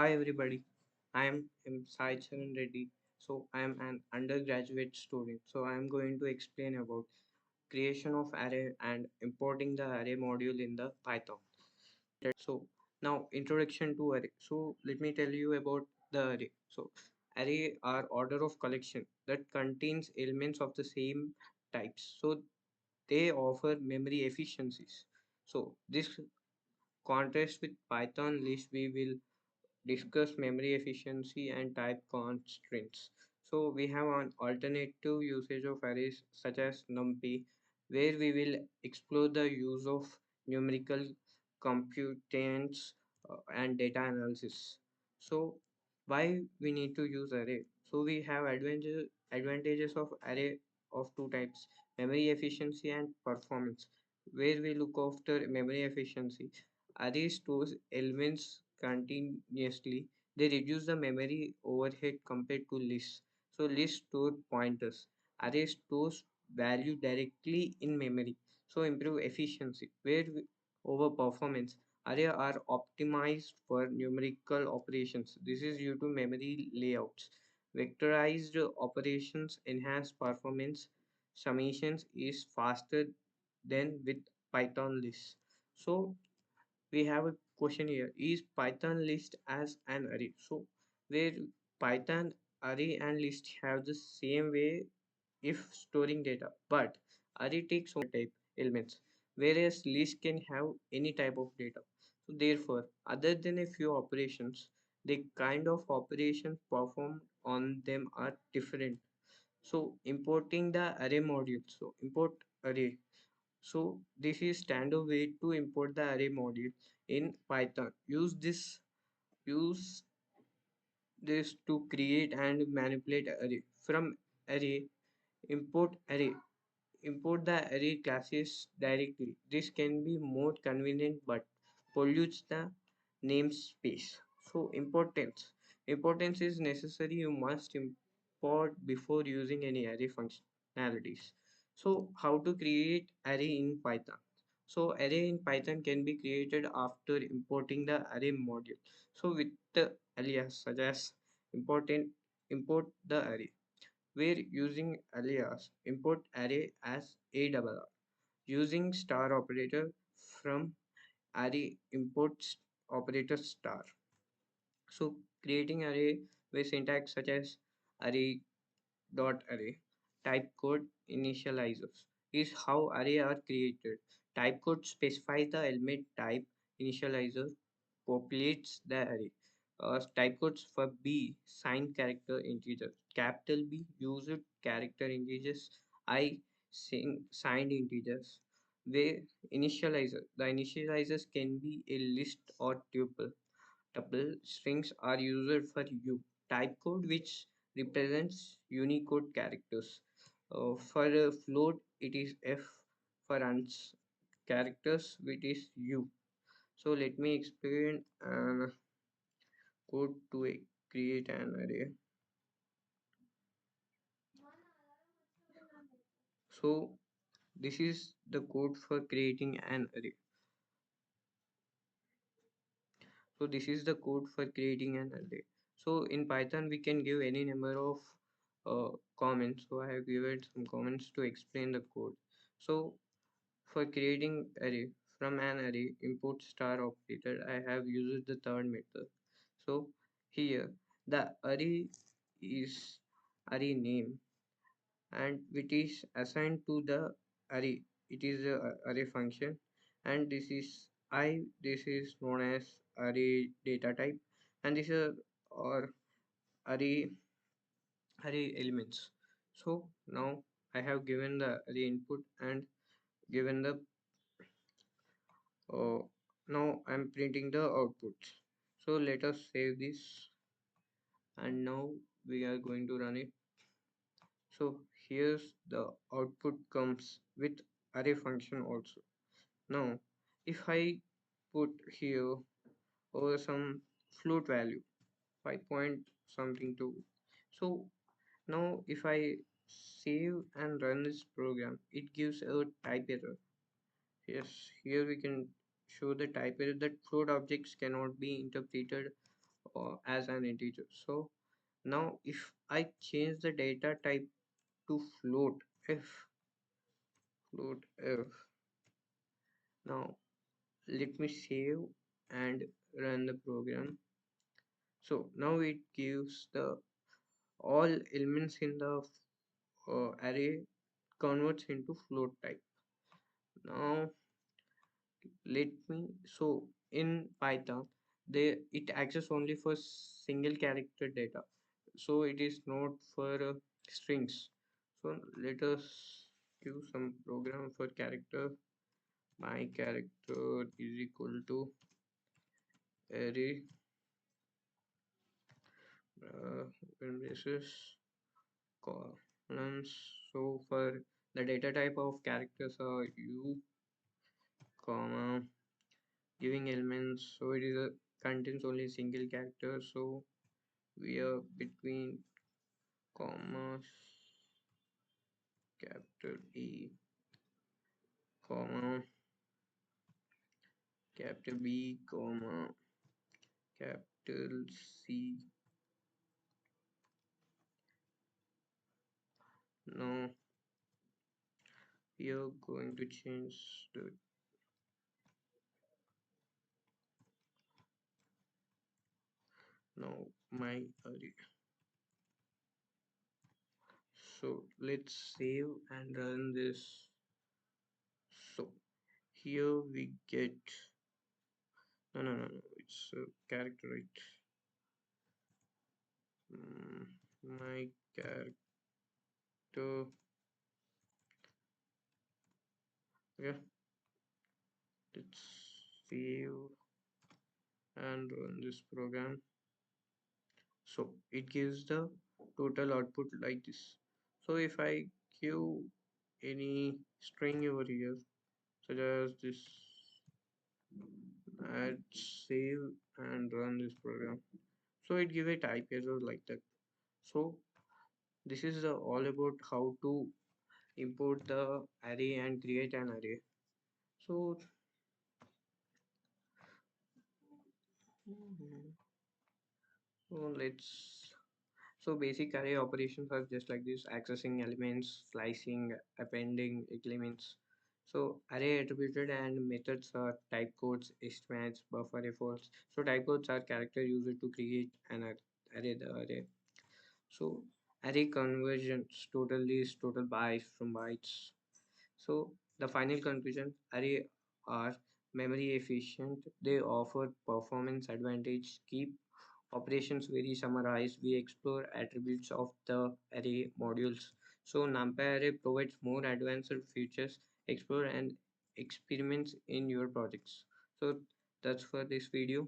Hi everybody, I am Sai Charan Reddy. So I am an undergraduate student. So I am going to explain about creation of array and importing the array module in the Python. So now introduction to array. So let me tell you about the array. So array are order of collection that contains elements of the same types. So they offer memory efficiencies. So this contrast with Python list, we will discuss memory efficiency and type constraints. So we have an alternative usage of arrays such as NumPy, where we will explore the use of numerical computants and data analysis. So why we need to use array? So we have advantages of array of two types: memory efficiency and performance. Where we look after memory efficiency, array stores elements continuously. They reduce the memory overhead compared to lists. So lists store pointers. Array stores value directly in memory. So improve efficiency. Over performance, array are optimized for numerical operations. This is due to memory layouts. Vectorized operations enhance performance. Summations is faster than with Python lists. So we have a question here: is Python list as an array? So where Python array and list have the same way if storing data, but array takes only type elements, whereas list can have any type of data. So therefore, other than a few operations, the kind of operations performed on them are different. So importing the array module, so import array. So this is standard way to import the array module in Python. Use this to create and manipulate array. From array, import array. Import the array classes directly. This can be more convenient but pollutes the namespace. So importance. Importance is necessary. You must import before using any array functionalities. So how to create array in Python? So array in Python can be created after importing the array module. So with the alias such as import the array. We're using alias import array as ARR using star operator from array imports operator star. So creating array with syntax such as array dot array. Type code initializers is how array are created. Type code specifies the element type. Initializer populates the array. Type codes for B signed character integers. Capital B used character integers. I signed integers. Where the initializers can be a list or tuple. Tuple strings are used for U. Type code which represents Unicode characters. For a float, it is F. For uns characters, which is U. So let me explain code to create an array. So this is the code for creating an array. So this is the code for creating an array. So in Python we can give any number of comments. So I have given some comments to explain the code. So for creating array, from an array import star operator, I have used the third method. So here the array is array name, and which is assigned to the array. It is a array function, and this is known as array data type, and this is or array elements. So now I have given the array input and given the uh, now I'm printing the output. So let us save this, and now we are going to run it. So here's the output comes with array function also. Now if I put here over some float value 5 point something 2, so now if I save and run this program, it gives a type error. Yes, here we can show the type error that float objects cannot be interpreted as an integer. So now if I change the data type to float f, now let me save and run the program. So now it gives the all elements in the array converts into float type. Now let me, so in Python they it access only for single character data, so it is not for strings. So let us give some program for character. My character is equal to array open braces columns. So for the data type of characters are u comma giving elements, so it is a contains only single character, so we are between commas capital E comma capital B comma capital C. Now we are going to change the now my array. So let's save and run this. So here we get no, it's a character, right? My character, yeah. Let's save and run this program. So it gives the total output like this. So if I give any string over here, such as this, add save and run this program, so it give a type error like that. So this is all about how to import the array and create an array. So so let's So basic array operations are just like this: accessing elements, slicing, appending elements. So array attributed and methods are type codes, estimates, buffer efforts. So type codes are character used to create an array. So array conversions, total is total bytes from bytes. So the final conclusion: array are memory efficient. They offer performance advantage. Keep operations very summarized. We explore attributes of the array modules. So NumPy array provides more advanced features. Explore and experiments in your projects. So that's for this video.